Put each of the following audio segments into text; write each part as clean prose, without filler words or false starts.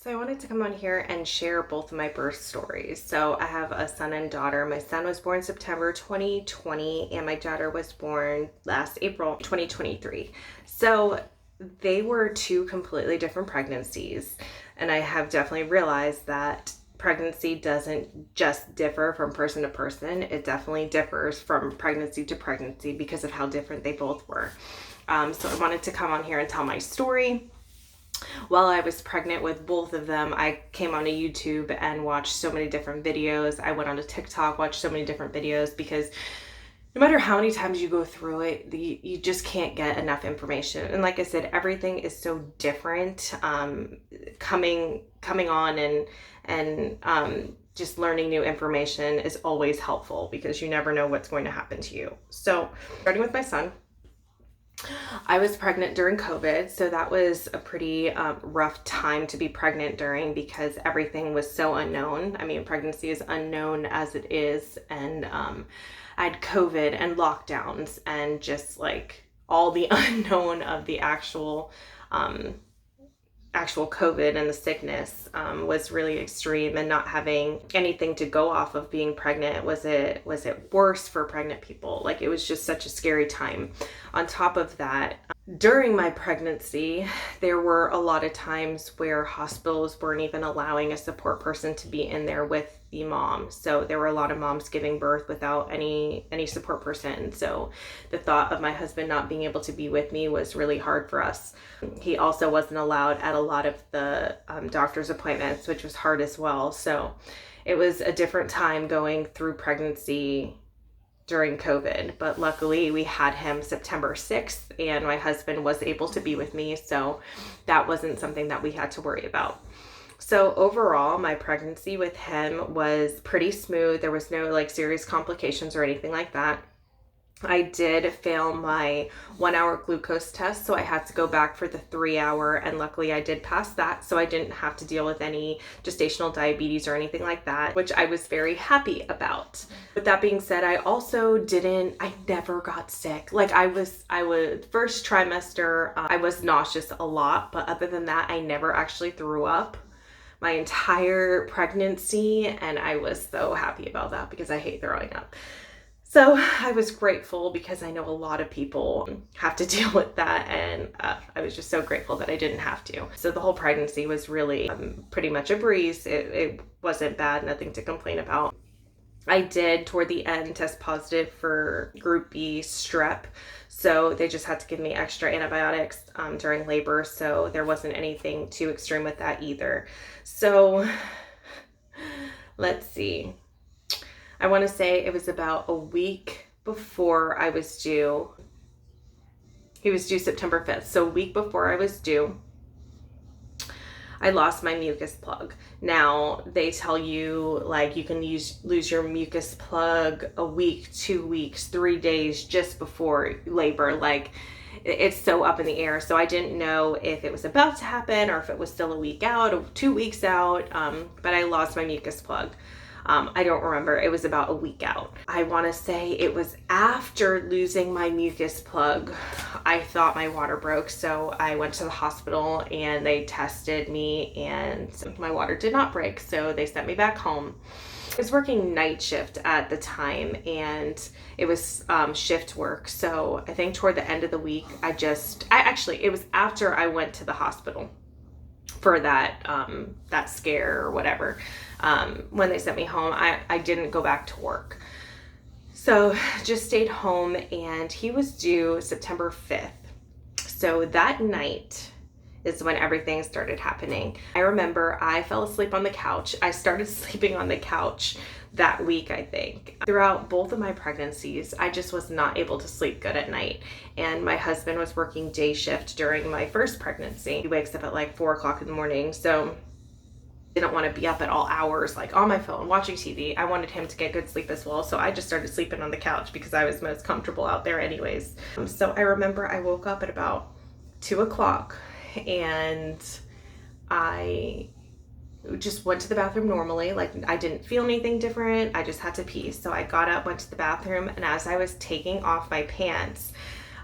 So I wanted to come on here and share both of my birth stories. So I have a son and daughter. My son was born September 2020 and my daughter was born last April 2023. So they were two completely different pregnancies. And I have definitely realized that pregnancy doesn't just differ from person to person. It definitely differs from pregnancy to pregnancy because of how different they both were. So I wanted to come on here and tell my story. While I was pregnant with both of them, I came onto YouTube and watched so many different videos. I went onto TikTok, watched so many different videos because no matter how many times you go through it, you just can't get enough information. And like I said, everything is so different. Coming on and just learning new information is always helpful because you never know what's going to happen to you. So starting with my son, I was pregnant during COVID, so that was a pretty rough time to be pregnant during because everything was so unknown. I mean, pregnancy is unknown as it is, and I had COVID and lockdowns and just like all the unknown of the actual COVID and the sickness was really extreme, and not having anything to go off of being pregnant. Was it worse for pregnant people? Like, it was just such a scary time. On top of that, during my pregnancy, there were a lot of times where hospitals weren't even allowing a support person to be in there with the mom. So there were a lot of moms giving birth without any support person. So the thought of my husband not being able to be with me was really hard for us. He also wasn't allowed at a lot of the doctor's appointments, which was hard as well. So it was a different time going through pregnancy during COVID, but luckily we had him September 6th and my husband was able to be with me. So that wasn't something that we had to worry about. So overall, my pregnancy with him was pretty smooth. There was no like serious complications or anything like that. I did fail my 1 hour glucose test, so I had to go back for the 3 hour, and luckily I did pass that, so I didn't have to deal with any gestational diabetes or anything like that, which I was very happy about. With that being said, I never got sick. Like, I was first trimester, I was nauseous a lot, but other than that, I never actually threw up my entire pregnancy, and I was so happy about that because I hate throwing up. So I was grateful because I know a lot of people have to deal with that, and I was just so grateful that I didn't have to. So the whole pregnancy was really pretty much a breeze. It wasn't bad, nothing to complain about. I did, toward the end, test positive for group B strep, so they just had to give me extra antibiotics during labor, so there wasn't anything too extreme with that either. So let's see. I want to say it was about a week before I was due. He was due September 5th. So a week before I was due, I lost my mucus plug. Now, they tell you like you can lose your mucus plug a week, 2 weeks, 3 days just before labor. Like, it's so up in the air. So I didn't know if it was about to happen or if it was still a week out or 2 weeks out. But I lost my mucus plug. I don't remember. It was about a week out. I want to say it was after losing my mucus plug, I thought my water broke. So I went to the hospital and they tested me and my water did not break. So they sent me back home. I was working night shift at the time and it was shift work. So I think toward the end of the week, it was after I went to the hospital for that scare or whatever. When they sent me home, I didn't go back to work. So just stayed home, and he was due September 5th. So that night is when everything started happening. I remember I fell asleep on the couch. I started sleeping on the couch that week, I think. Throughout both of my pregnancies, I just was not able to sleep good at night. And my husband was working day shift during my first pregnancy. He wakes up at like 4 o'clock in the morning. So I didn't want to be up at all hours, like on my phone, watching TV. I wanted him to get good sleep as well. So I just started sleeping on the couch because I was most comfortable out there anyways. So I remember I woke up at about 2 o'clock and I just went to the bathroom normally. Like, I didn't feel anything different. I just had to pee. So I got up, went to the bathroom, and as I was taking off my pants,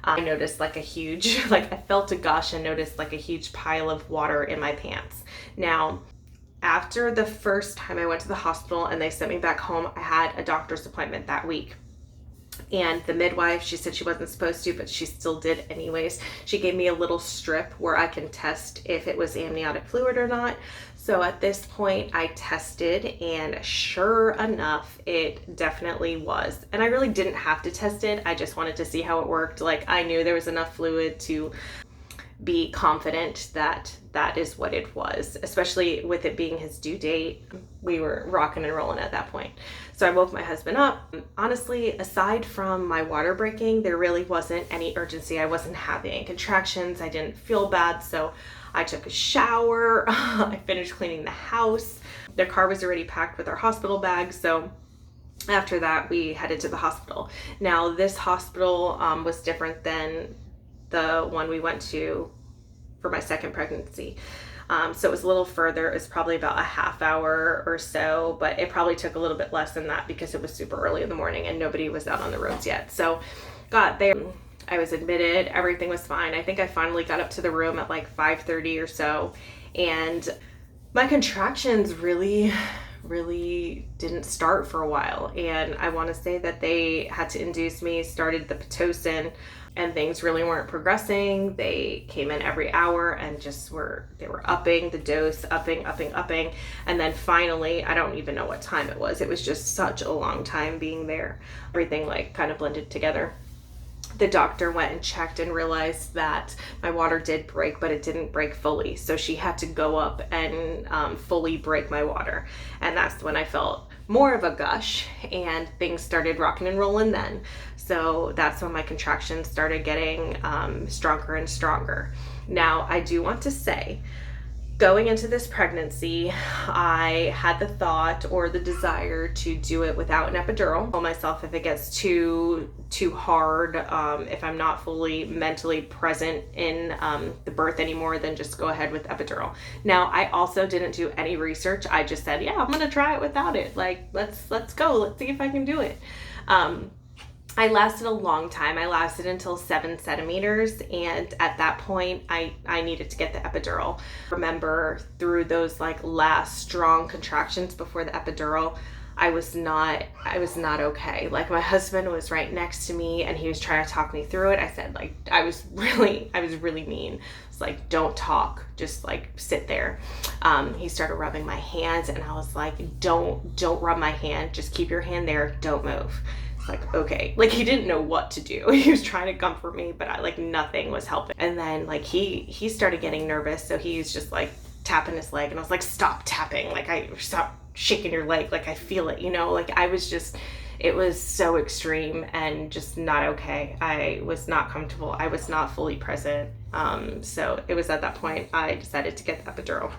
I noticed like a huge, like I felt a gush and noticed like a huge pile of water in my pants. Now, after the first time I went to the hospital and they sent me back home, I had a doctor's appointment that week. And the midwife, she said she wasn't supposed to, but she still did anyways. She gave me a little strip where I can test if it was amniotic fluid or not. So at this point I tested, and sure enough, it definitely was. And I really didn't have to test it. I just wanted to see how it worked. Like, I knew there was enough fluid to be confident that that is what it was, especially with it being his due date. We were rocking and rolling at that point. So I woke my husband up. Honestly, aside from my water breaking, there really wasn't any urgency. I wasn't having contractions. I didn't feel bad. So I took a shower. I finished cleaning the house. The car was already packed with our hospital bags. So after that, we headed to the hospital. Now, this hospital was different than the one we went to for my second pregnancy. So it was a little further. It was probably about a half hour or so, but it probably took a little bit less than that because it was super early in the morning and nobody was out on the roads yet. So got there, I was admitted, everything was fine. I think I finally got up to the room at like 5:30 or so, and my contractions really didn't start for a while. And I want to say that they had to induce me, started the Pitocin, and things really weren't progressing. They came in every hour and they were upping the dose, upping. And then finally, I don't even know what time it was. It was just such a long time being there. Everything like kind of blended together. The doctor went and checked and realized that my water did break, but it didn't break fully. So she had to go up and fully break my water. And that's when I felt more of a gush, and things started rocking and rolling then. So that's when my contractions started getting stronger and stronger. Now, I do want to say, going into this pregnancy, I had the thought or the desire to do it without an epidural. I told myself, if it gets too hard, if I'm not fully mentally present in the birth anymore, then just go ahead with epidural. Now, I also didn't do any research. I just said, yeah, I'm gonna try it without it. Like, let's go. Let's see if I can do it. I lasted a long time. I lasted until 7 centimeters. And at that point, I needed to get the epidural. Remember, through those like last strong contractions before the epidural, I was not okay. Like, my husband was right next to me and he was trying to talk me through it. I said, like, I was really mean. It's like, don't talk, just like sit there. He started rubbing my hands and I was like, don't rub my hand. Just keep your hand there. Don't move. Like, okay, like, he didn't know what to do. He was trying to comfort me, but nothing was helping. And then like he started getting nervous, so he was just like tapping his leg, and I was like, stop tapping, like, stop shaking your leg, like, I feel it, like, it was so extreme and just not okay. I was not comfortable. I was not fully present. So it was at that point I decided to get the epidural.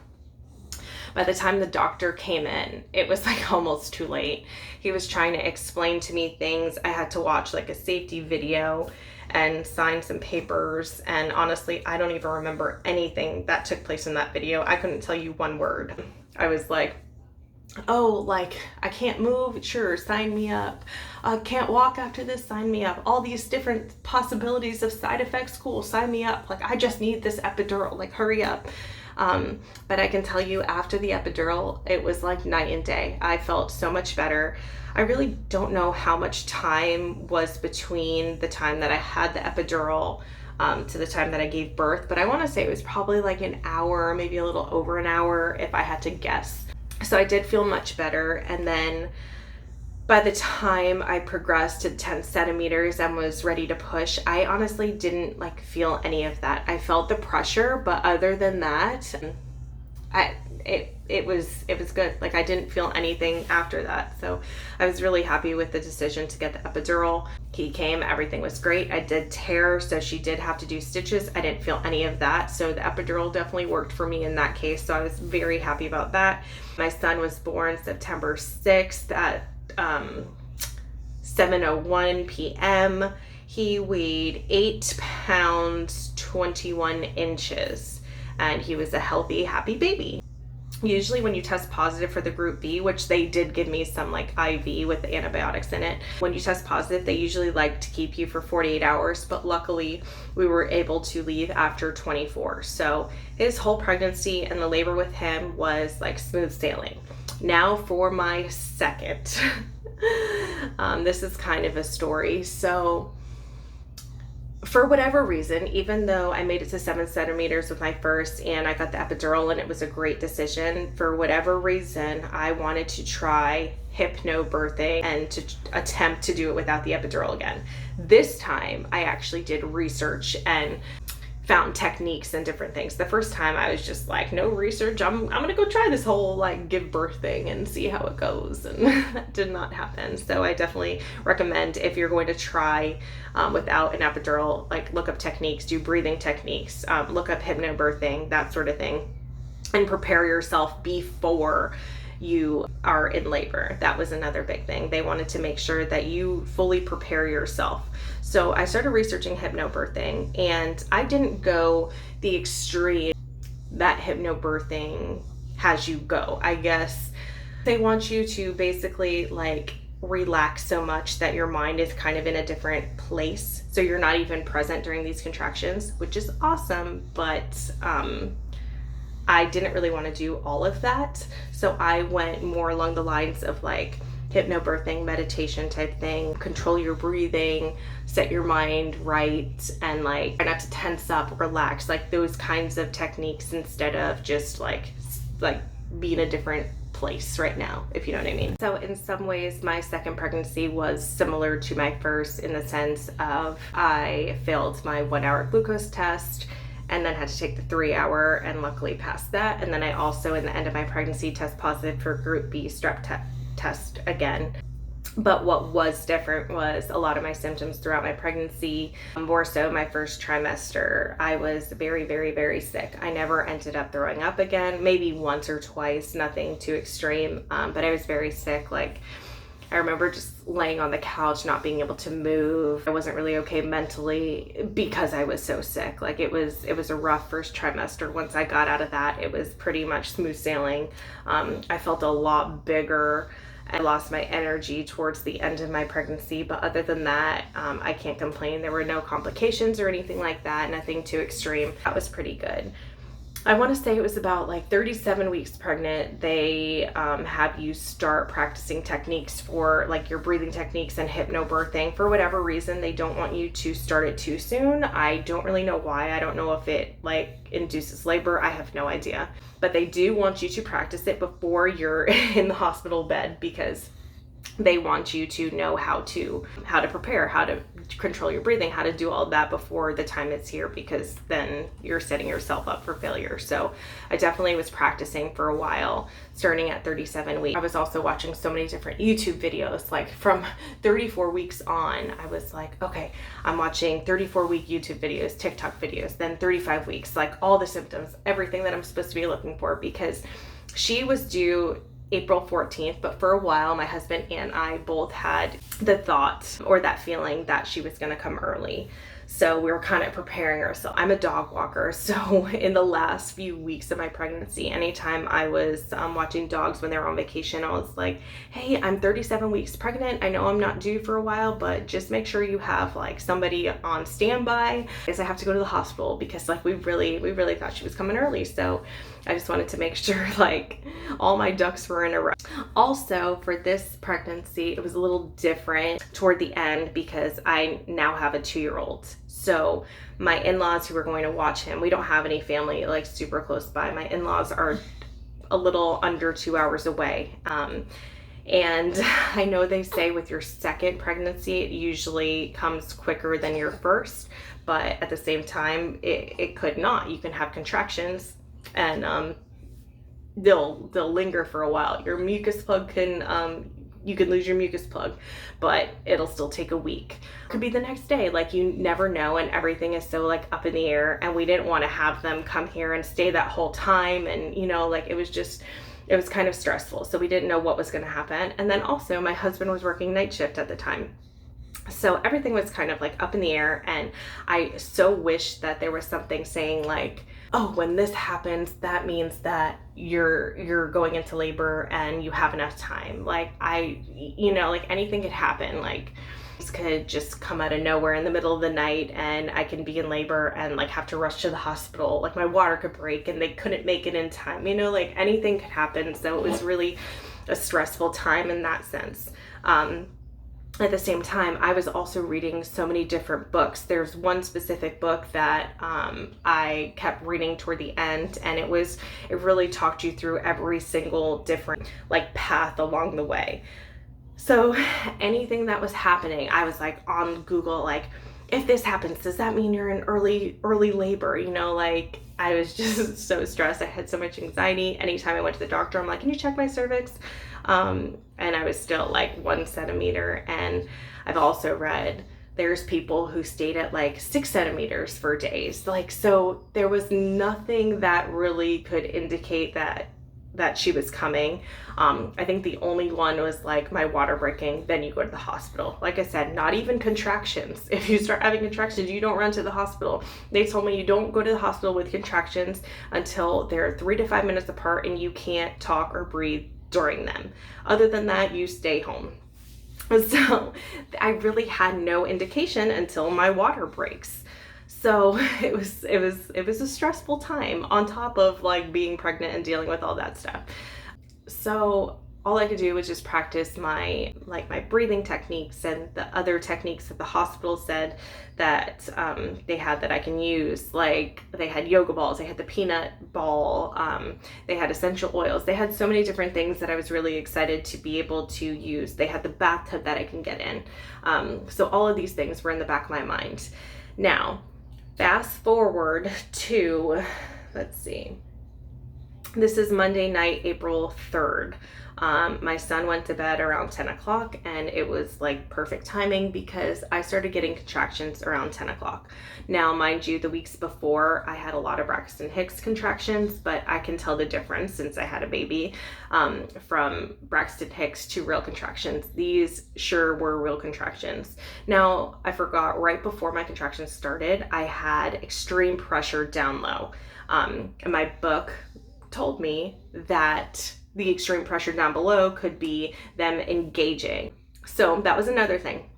By the time the doctor came in, it was like almost too late. He was trying to explain to me things. I had to watch like a safety video and sign some papers. And honestly, I don't even remember anything that took place in that video. I couldn't tell you one word. I was like, oh, like, I can't move, sure, sign me up. Can't walk after this, sign me up. All these different possibilities of side effects, cool, sign me up. Like, I just need this epidural, like, hurry up. But I can tell you, after the epidural, it was like night and day. I felt so much better. I really don't know how much time was between the time that I had the epidural to the time that I gave birth, but I want to say it was probably like an hour, maybe a little over an hour if I had to guess. So I did feel much better. And then by the time I progressed to 10 centimeters and was ready to push, I honestly didn't like feel any of that. I felt the pressure, but other than that, it was good. Like, I didn't feel anything after that. So I was really happy with the decision to get the epidural. He came, everything was great. I did tear, so she did have to do stitches. I didn't feel any of that. So the epidural definitely worked for me in that case. So I was very happy about that. My son was born September 6th at 7:01 p.m. He weighed 8 pounds, 21 inches, and he was a healthy, happy baby. Usually when you test positive for the group B, which they did give me some like IV with antibiotics in it, when you test positive, they usually like to keep you for 48 hours, but luckily we were able to leave after 24. So his whole pregnancy and the labor with him was like smooth sailing. Now for my second. This is kind of a story. So for whatever reason, even though I made it to 7 centimeters with my first and I got the epidural and it was a great decision, for whatever reason, I wanted to try hypnobirthing and to attempt to do it without the epidural again. This time, I actually did research and found techniques and different things. The first time I was just like, no research, I'm gonna go try this whole like give birth thing and see how it goes, and that did not happen. So I definitely recommend, if you're going to try without an epidural, like look up techniques, do breathing techniques, look up hypnobirthing, that sort of thing, and prepare yourself before you are in labor. That was another big thing. They wanted to make sure that you fully prepare yourself. So I started researching hypnobirthing, and I didn't go the extreme that hypnobirthing has you go. I guess they want you to basically like relax so much that your mind is kind of in a different place. So you're not even present during these contractions, which is awesome, but I didn't really want to do all of that. So I went more along the lines of like hypnobirthing, meditation type thing, control your breathing, set your mind right, and like try not to tense up, relax, like those kinds of techniques, instead of just like be in a different place right now, if you know what I mean. So in some ways, my second pregnancy was similar to my first in the sense of I failed my 1 hour glucose test and then had to take the 3 hour and luckily passed that. And then I also, in the end of my pregnancy, test positive for group B strep test again. But what was different was a lot of my symptoms throughout my pregnancy, more so my first trimester. I was very, very, very sick. I never ended up throwing up again, maybe once or twice, nothing too extreme, but I was very sick. Like, I remember just laying on the couch, not being able to move. I wasn't really okay mentally because I was so sick. Like it was a rough first trimester. Once I got out of that, it was pretty much smooth sailing. I felt a lot bigger. I lost my energy towards the end of my pregnancy, but other than that, I can't complain. There were no complications or anything like that, nothing too extreme. That was pretty good. I want to say it was about like 37 weeks pregnant. They have you start practicing techniques for like your breathing techniques and hypnobirthing. For whatever reason, they don't want you to start it too soon. I don't really know why. I don't know if it like induces labor. I have no idea. But they do want you to practice it before you're in the hospital bed, because they want you to know how to prepare, how to control your breathing, how to do all of that before the time it's here, because then you're setting yourself up for failure. So I definitely was practicing for a while, starting at 37 weeks. I was also watching so many different YouTube videos, like from 34 weeks on. I was like, okay, I'm watching 34-week YouTube videos, TikTok videos, then 35 weeks, like all the symptoms, everything that I'm supposed to be looking for, because she was due April 14th, but for a while my husband and I both had the thought or that feeling that she was going to come early. So we were kind of preparing ourselves. I'm a dog walker, so in the last few weeks of my pregnancy, anytime I was watching dogs when they were on vacation, I was like, hey, I'm 37 weeks pregnant. I know I'm not due for a while, but just make sure you have like somebody on standby, because I have to go to the hospital, because like we really thought she was coming early. So I just wanted to make sure like all my ducks were in a row. Also, for this pregnancy, it was a little different toward the end because I now have a 2-year-old. So my in-laws who were going to watch him, we don't have any family like super close by. My in-laws are a little under 2 hours away. And I know they say with your second pregnancy, it usually comes quicker than your first, but at the same time, it could not. You can have contractions and they'll linger for a while. Your mucus plug can, you can lose your mucus plug, but it'll still take a week. Could be the next day, like you never know, and everything is so like up in the air, and we didn't want to have them come here and stay that whole time, and you know, like it was kind of stressful, so we didn't know what was going to happen. And then also my husband was working night shift at the time, so everything was kind of like up in the air, and I so wish that there was something saying like, oh, when this happens, that means that you're going into labor and you have enough time. Like like anything could happen. Like this could just come out of nowhere in the middle of the night and I can be in labor and like have to rush to the hospital. Like my water could break and they couldn't make it in time. Like anything could happen. So it was really a stressful time in that sense. At the same time, I was also reading so many different books. There's one specific book that I kept reading toward the end, and it really talked you through every single different like path along the way. So anything that was happening, I was like on Google, like, if this happens, does that mean you're in early labor? Like I was just so stressed. I had so much anxiety. Anytime I went to the doctor, I'm like, can you check my cervix? And I was still like 1 centimeter. And I've also read there's people who stayed at like 6 centimeters for days. Like, so there was nothing that really could indicate that she was coming. I think the only one was like my water breaking, then you go to the hospital. Like I said, not even contractions. If you start having contractions, you don't run to the hospital. They told me you don't go to the hospital with contractions until they're 3 to 5 minutes apart and you can't talk or breathe during them. Other than that, you stay home. So I really had no indication until my water breaks. So it was a stressful time on top of like being pregnant and dealing with all that stuff. So all I could do was just practice my breathing techniques and the other techniques that the hospital said that they had that I can use. Like they had yoga balls, they had the peanut ball, they had essential oils. They had so many different things that I was really excited to be able to use. They had the bathtub that I can get in. So all of these things were in the back of my mind. Now, fast forward to, let's see, this is Monday night, April 3rd. My son went to bed around 10 o'clock and it was like perfect timing because I started getting contractions around 10 o'clock. Now, mind you, the weeks before I had a lot of Braxton Hicks contractions, but I can tell the difference since I had a baby from Braxton Hicks to real contractions. These sure were real contractions. Now, I forgot, right before my contractions started, I had extreme pressure down low. And my book told me that the extreme pressure down below could be them engaging. So that was another thing.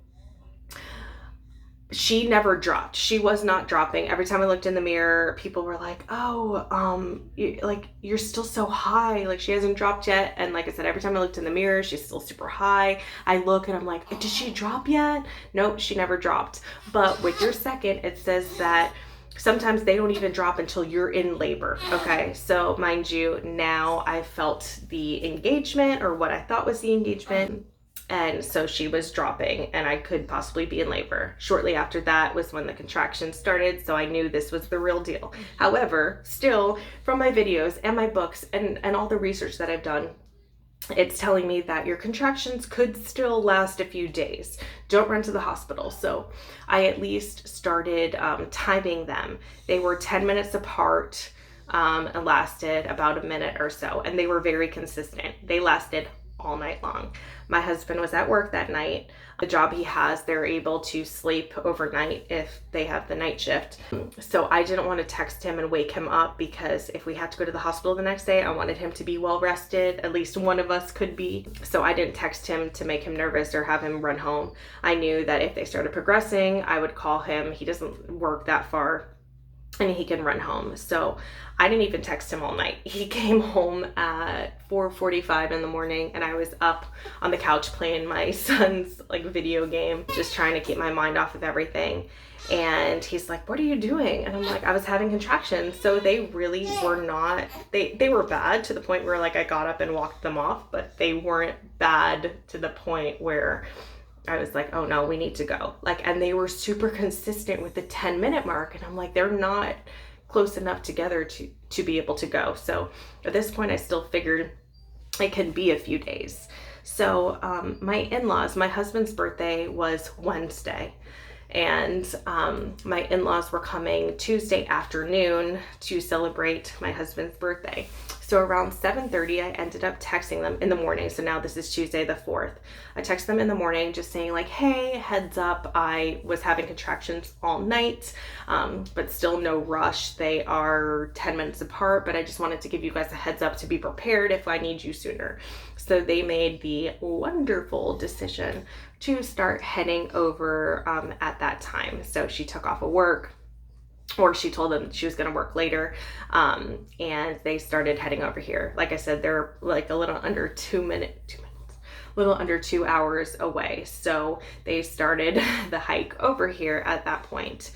She never dropped. She was not dropping. Every time I looked in the mirror, people were like, oh, you're still so high. Like she hasn't dropped yet. And like I said, every time I looked in the mirror, she's still super high. I look and I'm like, did she drop yet? Nope, she never dropped. But with your second, it says that sometimes they don't even drop until you're in labor. Okay, so mind you, now I felt the engagement, or what I thought was the engagement, and so she was dropping and I could possibly be in labor. Shortly after that was when the contractions started, so I knew this was the real deal. However, still, from my videos and my books and all the research that I've done, it's telling me that your contractions could still last a few days. Don't run to the hospital. So I at least started timing them. They were 10 minutes apart and lasted about a minute or so. And they were very consistent. They lasted all night long. My husband was at work that night. The job he has, they're able to sleep overnight if they have the night shift. So I didn't want to text him and wake him up because if we had to go to the hospital the next day, I wanted him to be well rested. At least one of us could be. So I didn't text him to make him nervous or have him run home. I knew that if they started progressing, I would call him. He doesn't work that far and he can run home. So I didn't even text him all night. He came home at 4:45 in the morning and I was up on the couch playing my son's like video game, just trying to keep my mind off of everything. And he's like, what are you doing? And I'm like, I was having contractions. So they really were not, they were bad to the point where like I got up and walked them off, but they weren't bad to the point where I was like, oh no, we need to go. Like, and they were super consistent with the 10-minute mark. And I'm like, they're not close enough together to be able to go. So at this point, I still figured it could be a few days. So my in-laws, my husband's birthday was Wednesday. And my in-laws were coming Tuesday afternoon to celebrate my husband's birthday. So around 7:30, I ended up texting them in the morning. So now this is Tuesday the 4th. I text them in the morning just saying like, hey, heads up, I was having contractions all night, but still no rush. They are 10 minutes apart, but I just wanted to give you guys a heads up to be prepared if I need you sooner. So they made the wonderful decision to start heading over at that time. So she took off of work, or she told them she was going to work later, and they started heading over here. Like I said, they're like a little under 2 hours away. So they started the hike over here at that point.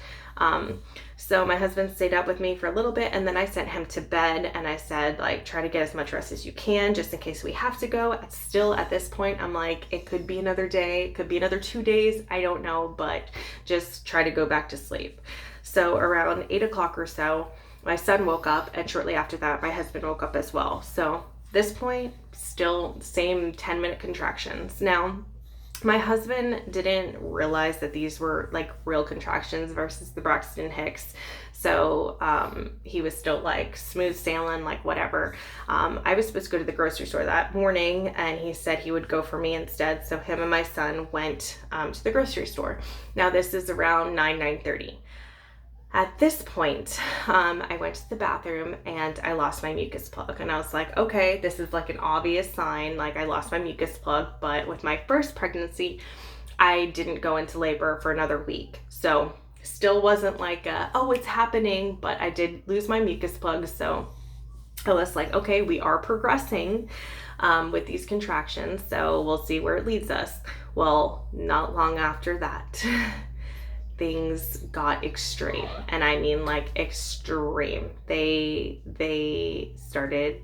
So my husband stayed up with me for a little bit, and then I sent him to bed, and I said, like, try to get as much rest as you can just in case we have to go. Still at this point, I'm like, it could be another day, it could be another 2 days, I don't know, but just try to go back to sleep. So around 8 o'clock or so, my son woke up, and shortly after that, my husband woke up as well. So this point, still same 10-minute contractions. Now, my husband didn't realize that these were like real contractions versus the Braxton Hicks. So he was still like smooth sailing, like whatever. I was supposed to go to the grocery store that morning, and he said he would go for me instead. So him and my son went to the grocery store. Now this is around 9:30. At this point, I went to the bathroom and I lost my mucus plug, and I was like, okay, this is like an obvious sign, like I lost my mucus plug. But with my first pregnancy, I didn't go into labor for another week. So still wasn't like, oh, it's happening, but I did lose my mucus plug. So I was like, okay, we are progressing with these contractions. So we'll see where it leads us. Well, not long after that, things got extreme, and I mean like extreme. They started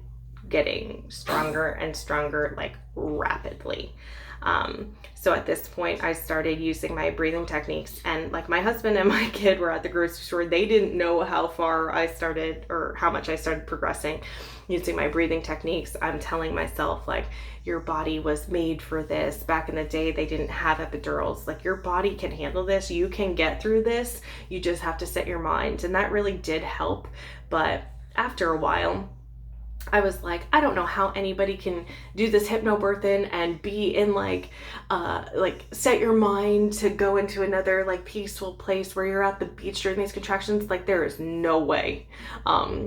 getting stronger and stronger, like rapidly. So at this point, I started using my breathing techniques, and like my husband and my kid were at the grocery store. They didn't know how far I started or how much I started progressing using my breathing techniques. I'm telling myself like, your body was made for this. Back in the day, they didn't have epidurals. Like, your body can handle this. You can get through this. You just have to set your mind. And that really did help. But after a while, I was like, I don't know how anybody can do this hypnobirthing and be in like set your mind to go into another like peaceful place where you're at the beach during these contractions. Like, there is no way.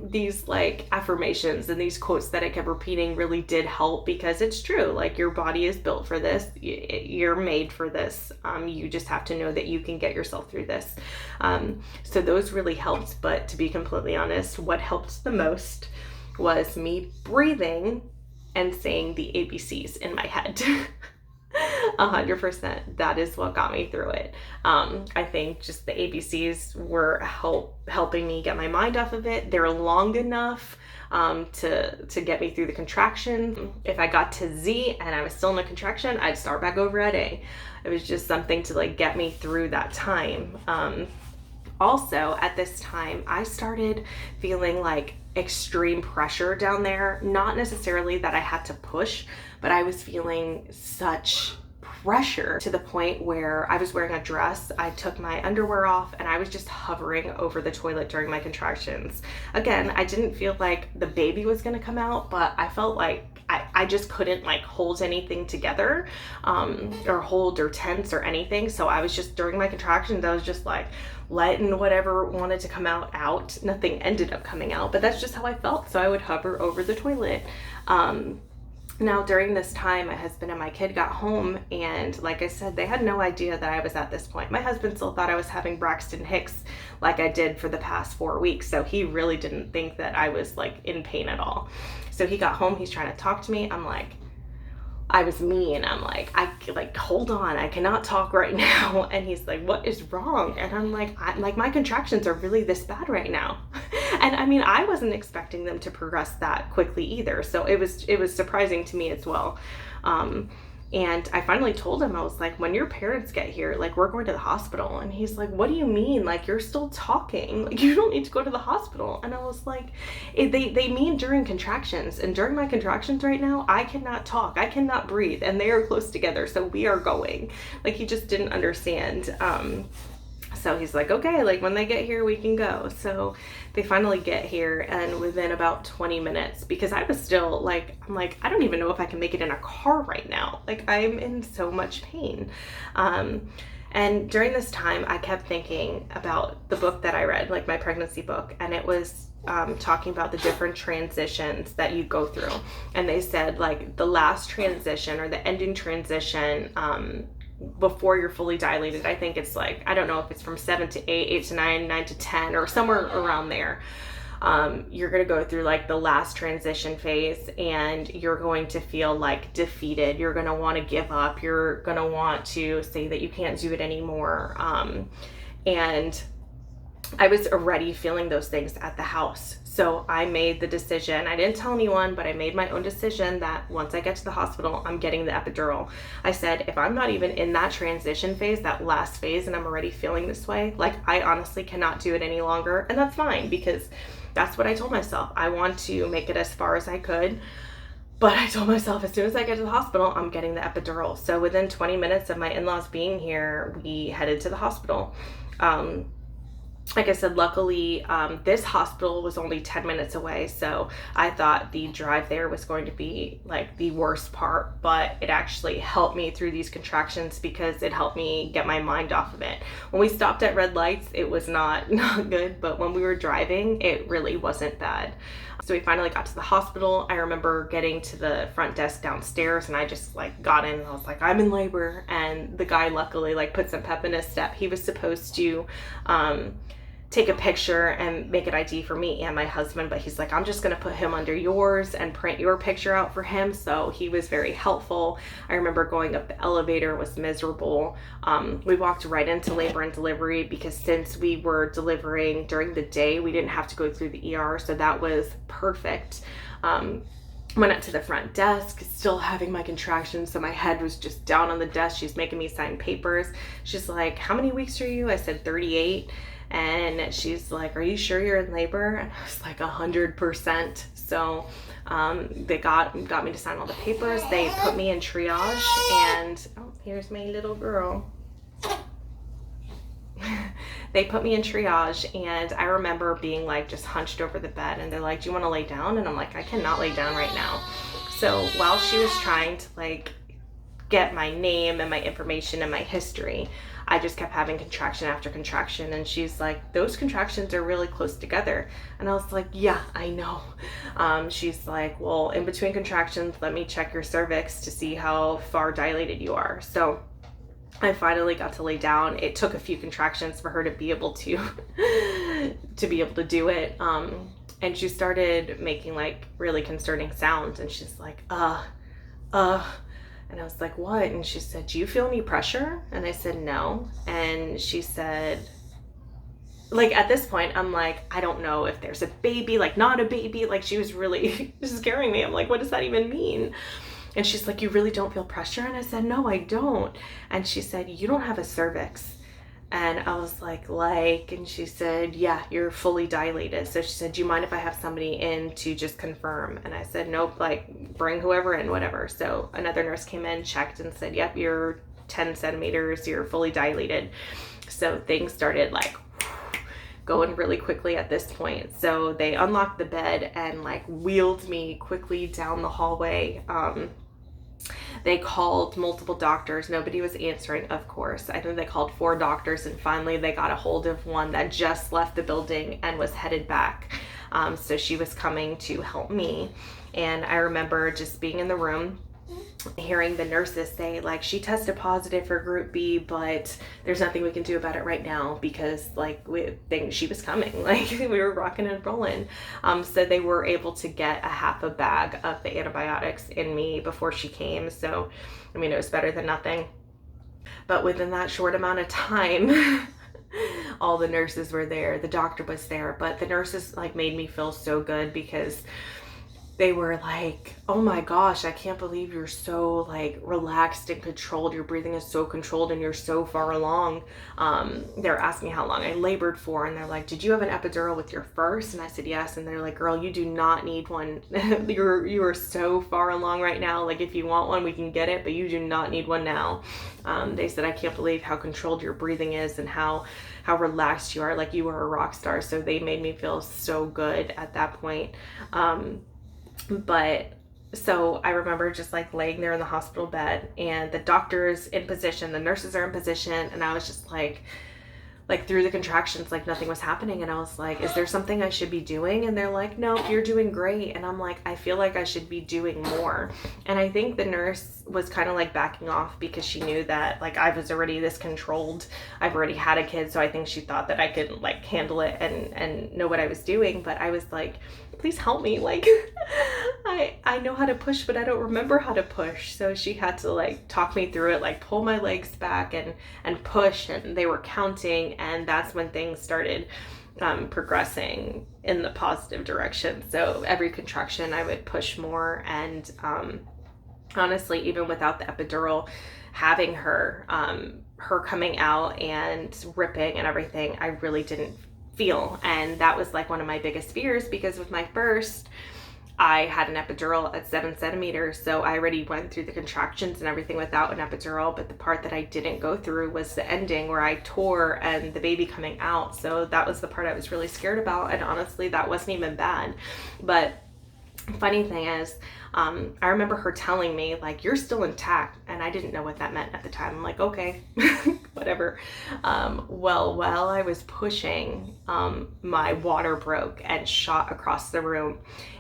These like affirmations and these quotes that I kept repeating really did help, because it's true. Like, your body is built for this. You're made for this. You just have to know that you can get yourself through this. So those really helped. But to be completely honest, what helped the most was me breathing and saying the ABCs in my head. 100%. That is what got me through it. I think just the ABCs were helping me get my mind off of it. They're long enough to get me through the contraction. If I got to Z and I was still in a contraction, I'd start back over at A. It was just something to like get me through that time. Also, at this time, I started feeling like extreme pressure down there. Not necessarily that I had to push, but I was feeling such pressure to the point where I was wearing a dress. I took my underwear off and I was just hovering over the toilet during my contractions. Again, I didn't feel like the baby was going to come out, but I felt like I just couldn't like hold anything together, or hold or tense or anything. So I was just, during my contractions, I was just like letting whatever wanted to come out. Nothing ended up coming out, but that's just how I felt. So I would hover over the toilet. Now, during this time, my husband and my kid got home, and like I said, they had no idea that I was at this point. My husband still thought I was having Braxton Hicks like I did for the past 4 weeks, so he really didn't think that I was like in pain at all. So he got home, he's trying to talk to me. I'm like, I was mean. I'm like, hold on, I cannot talk right now. And he's like, what is wrong? And I'm like, my contractions are really this bad right now. And I mean, I wasn't expecting them to progress that quickly either. So it was surprising to me as well. And I finally told him, I was like, when your parents get here, like, we're going to the hospital. And he's like, what do you mean? Like, you're still talking. Like, you don't need to go to the hospital. And I was like, they mean during contractions. And during my contractions right now, I cannot talk. I cannot breathe. And they are close together. So we are going. Like, he just didn't understand. So he's like, okay, like when they get here, we can go. So they finally get here, and within about 20 minutes, because I was still like, I'm like, I don't even know if I can make it in a car right now. Like, I'm in so much pain. And during this time, I kept thinking about the book that I read, like my pregnancy book, and it was talking about the different transitions that you go through. And they said, like, the last transition or the ending transition before you're fully dilated, I think it's like, I don't know if it's from 7 to 8, 8 to 9, 9 to 10, or somewhere around there. You're going to go through like the last transition phase, and you're going to feel like defeated. You're going to want to give up. You're going to want to say that you can't do it anymore. And I was already feeling those things at the house. So I made the decision. I didn't tell anyone, but I made my own decision that once I get to the hospital, I'm getting the epidural. I said, if I'm not even in that transition phase, that last phase, and I'm already feeling this way, like, I honestly cannot do it any longer. And that's fine, because that's what I told myself. I want to make it as far as I could. But I told myself, as soon as I get to the hospital, I'm getting the epidural. So within 20 minutes of my in-laws being here, we headed to the hospital. Like I said, luckily, this hospital was only 10 minutes away, so I thought the drive there was going to be like the worst part, but it actually helped me through these contractions because it helped me get my mind off of it. When we stopped at red lights, it was not good, but when we were driving, it really wasn't bad. So we finally got to the hospital. I remember getting to the front desk downstairs, and I just like got in and I was like, I'm in labor. And the guy luckily like put some pep in his step. He was supposed to take a picture and make an ID for me and my husband, but he's like, I'm just gonna put him under yours and print your picture out for him. So he was very helpful. I remember going up the elevator was miserable. We walked right into labor and delivery because since we were delivering during the day, we didn't have to go through the ER, so that was perfect. Went up to the front desk, still having my contractions, so my head was just down on the desk. She's making me sign papers. She's like, how many weeks are you? I said 38. And she's like, are you sure you're in labor? And I was like, 100%. So they got me to sign all the papers. They put me in triage, and oh, here's my little girl. They put me in triage, and I remember being like just hunched over the bed, and they're like, do you want to lay down? And I'm like, I cannot lay down right now. So while she was trying to like get my name and my information and my history, I just kept having contraction after contraction. And she's like, those contractions are really close together. And I was like, yeah, I know. She's like, well, in between contractions, let me check your cervix to see how far dilated you are. So I finally got to lay down. It took a few contractions for her to be able to do it. And she started making like really concerning sounds, and she's like, and I was like, what? And she said, do you feel any pressure? And I said, no. And she said, like, at this point, I'm like, I don't know if there's a baby, like not a baby. Like, she was really scaring me. I'm like, what does that even mean? And she's like, you really don't feel pressure? And I said, no, I don't. And she said, you don't have a cervix. And I was like, and she said, yeah, you're fully dilated. So she said, do you mind if I have somebody in to just confirm? And I said, nope, like, bring whoever in, whatever. So another nurse came in, checked, and said, yep, you're 10 centimeters, you're fully dilated. So things started like going really quickly at this point. So they unlocked the bed and like wheeled me quickly down the hallway. They called multiple doctors. Nobody was answering, of course. I think they called 4 doctors, and finally they got a hold of one that just left the building and was headed back. So she was coming to help me. And I remember just being in the room, hearing the nurses say, like, she tested positive for group B, but there's nothing we can do about it right now because, like, she was coming. Like, we were rocking and rolling. So they were able to get a half a bag of the antibiotics in me before she came. So, I mean, it was better than nothing. But within that short amount of time, all the nurses were there. The doctor was there. But the nurses, like, made me feel so good because they were like, oh my gosh, I can't believe you're so like relaxed and controlled. Your breathing is so controlled and you're so far along. They're asking me how long I labored for, and they're like, did you have an epidural with your first? And I said yes. And they're like, girl, you do not need one. You are so far along right now. Like, if you want one, we can get it, but you do not need one now. They said, I can't believe how controlled your breathing is and how relaxed you are. Like, you are a rock star. So they made me feel so good at that point. But so I remember just like laying there in the hospital bed, and the doctor's in position, the nurses are in position, and I was just like through the contractions, like nothing was happening. And I was like, is there something I should be doing? And they're like, nope, you're doing great. And I'm like, I feel like I should be doing more. And I think the nurse was kind of like backing off because she knew that like I was already this controlled. I've already had a kid. So I think she thought that I could like handle it and know what I was doing. But I was like, please help me. Like, I know how to push, but I don't remember how to push. So she had to like talk me through it, like pull my legs back and push, and they were counting. And that's when things started progressing in the positive direction. So every contraction I would push more. And honestly, even without the epidural, having her coming out and ripping and everything, I really didn't feel. And that was like one of my biggest fears, because with my first, I had an epidural at 7 centimeters. So I already went through the contractions and everything without an epidural. But the part that I didn't go through was the ending where I tore and the baby coming out. So that was the part I was really scared about. And honestly, that wasn't even bad. But funny thing is, I remember her telling me like, you're still intact. And I didn't know what that meant at the time. I'm like, okay, whatever. Well, while I was pushing, my water broke and shot across the room.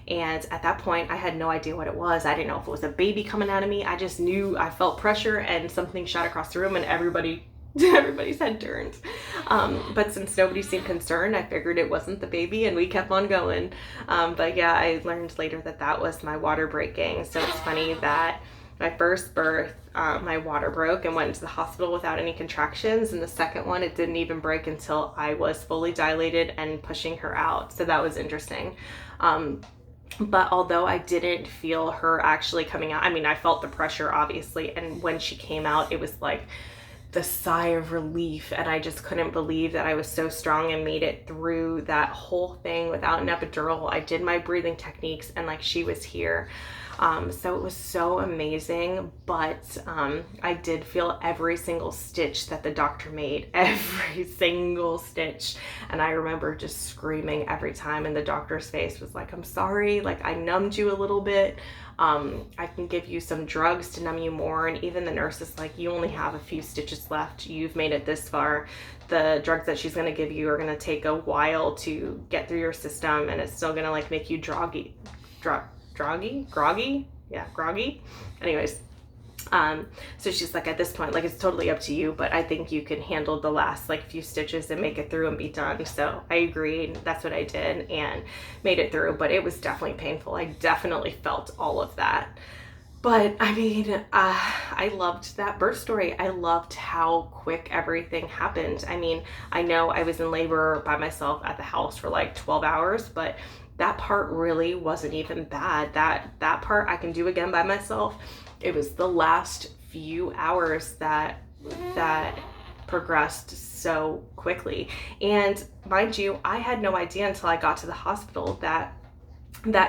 And at that point, I had no idea what it was. I didn't know if it was a baby coming out of me. I just knew I felt pressure and something shot across the room, and everybody's head turned. But since nobody seemed concerned, I figured it wasn't the baby, and we kept on going. But yeah, I learned later that was my water breaking. So it's funny that my first birth, my water broke and went into the hospital without any contractions. And the second one, it didn't even break until I was fully dilated and pushing her out. So that was interesting. But although I didn't feel her actually coming out, I mean, I felt the pressure obviously. And when she came out, it was like the sigh of relief. And I just couldn't believe that I was so strong and made it through that whole thing without an epidural. I did my breathing techniques and like she was here. So it was so amazing, but I did feel every single stitch that the doctor made, every single stitch. And I remember just screaming every time, and the doctor's face was like, I'm sorry, like I numbed you a little bit. I can give you some drugs to numb you more. And even the nurse is like, you only have a few stitches left. You've made it this far. The drugs that she's going to give you are going to take a while to get through your system, and it's still going to like make you groggy. Anyways, so she's like, at this point, like it's totally up to you, but I think you can handle the last like few stitches and make it through and be done. So I agreed. That's what I did and made it through, but it was definitely painful. I definitely felt all of that. But I mean, I loved that birth story. I loved how quick everything happened. I mean, I know I was in labor by myself at the house for like 12 hours, but that part really wasn't even bad. That part I can do again by myself. It was the last few hours that progressed so quickly. And mind you, I had no idea until I got to the hospital that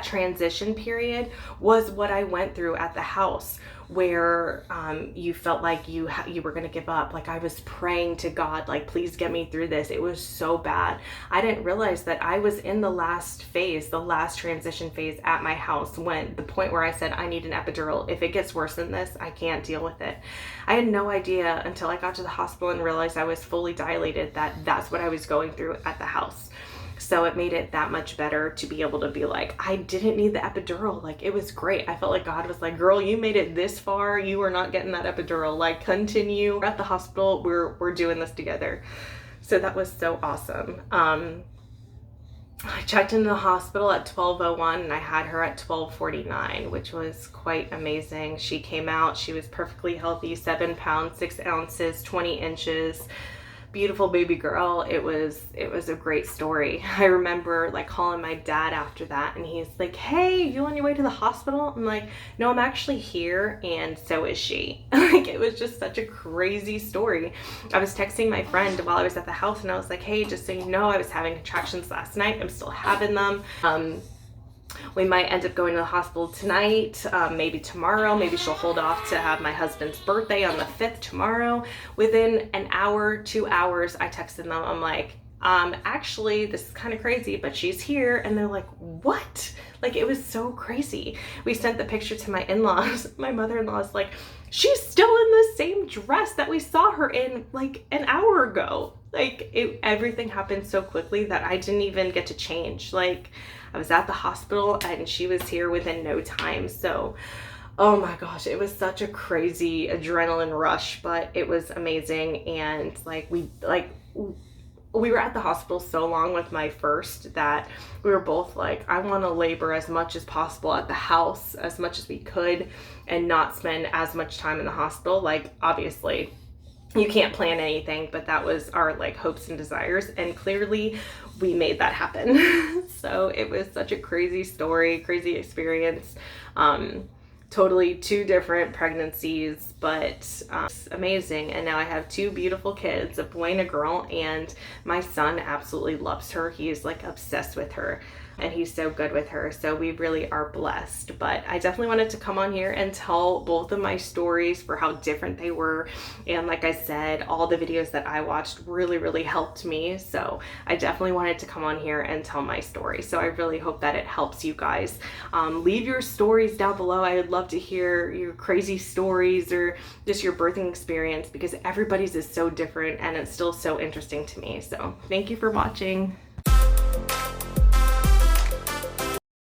transition period was what I went through at the house, where you felt like you were going to give up. Like I was praying to God, like, please get me through this. It was so bad. I didn't realize that I was in the last phase, the last transition phase at my house, when the point where I said, I need an epidural. If it gets worse than this, I can't deal with it. I had no idea until I got to the hospital and realized I was fully dilated that that's what I was going through at the house. So it made it that much better to be able to be like, I didn't need the epidural. Like, it was great. I felt like God was like, girl, you made it this far. You are not getting that epidural. Like, continue. We're at the hospital. We're doing this together. So that was so awesome. I checked into the hospital at 12:01 and I had her at 12:49, which was quite amazing. She came out. She was perfectly healthy, 7 pounds, 6 ounces, 20 inches. beautiful baby girl. It was a great story. I remember like calling my dad after that, and he's like, hey, you on your way to the hospital? I'm like, no, I'm actually here, and so is she. Like, it was just such a crazy story. I was texting my friend while I was at the house, and I was like, hey, just so you know, I was having contractions last night. I'm still having them. We might end up going to the hospital tonight, maybe tomorrow. Maybe she'll hold off to have my husband's birthday on the 5th tomorrow. Within an hour, 2 hours, I texted them. I'm like, actually, this is kind of crazy, but she's here. And they're like, what? Like, it was so crazy. We sent the picture to my in-laws. My mother-in-law is like, she's still in the same dress that we saw her in like an hour ago. Like, everything happened so quickly that I didn't even get to change. Like, I was at the hospital and she was here within no time. So, oh my gosh, it was such a crazy adrenaline rush, but it was amazing. And like, we were at the hospital so long with my first that we were both like, I want to labor as much as possible at the house, as much as we could, and not spend as much time in the hospital. Like, obviously you can't plan anything, but that was our like hopes and desires, and clearly we made that happen. So it was such a crazy story, crazy experience. Totally two different pregnancies, but it's amazing. And now I have two beautiful kids, a boy and a girl, and my son absolutely loves her. He is like obsessed with her, and he's so good with her. So we really are blessed. But I definitely wanted to come on here and tell both of my stories for how different they were. And like I said, all the videos that I watched really, really helped me. So I definitely wanted to come on here and tell my story. So I really hope that it helps you guys. Leave your stories down below. I would love to hear your crazy stories or just your birthing experience, because everybody's is so different and it's still so interesting to me. So thank you for watching.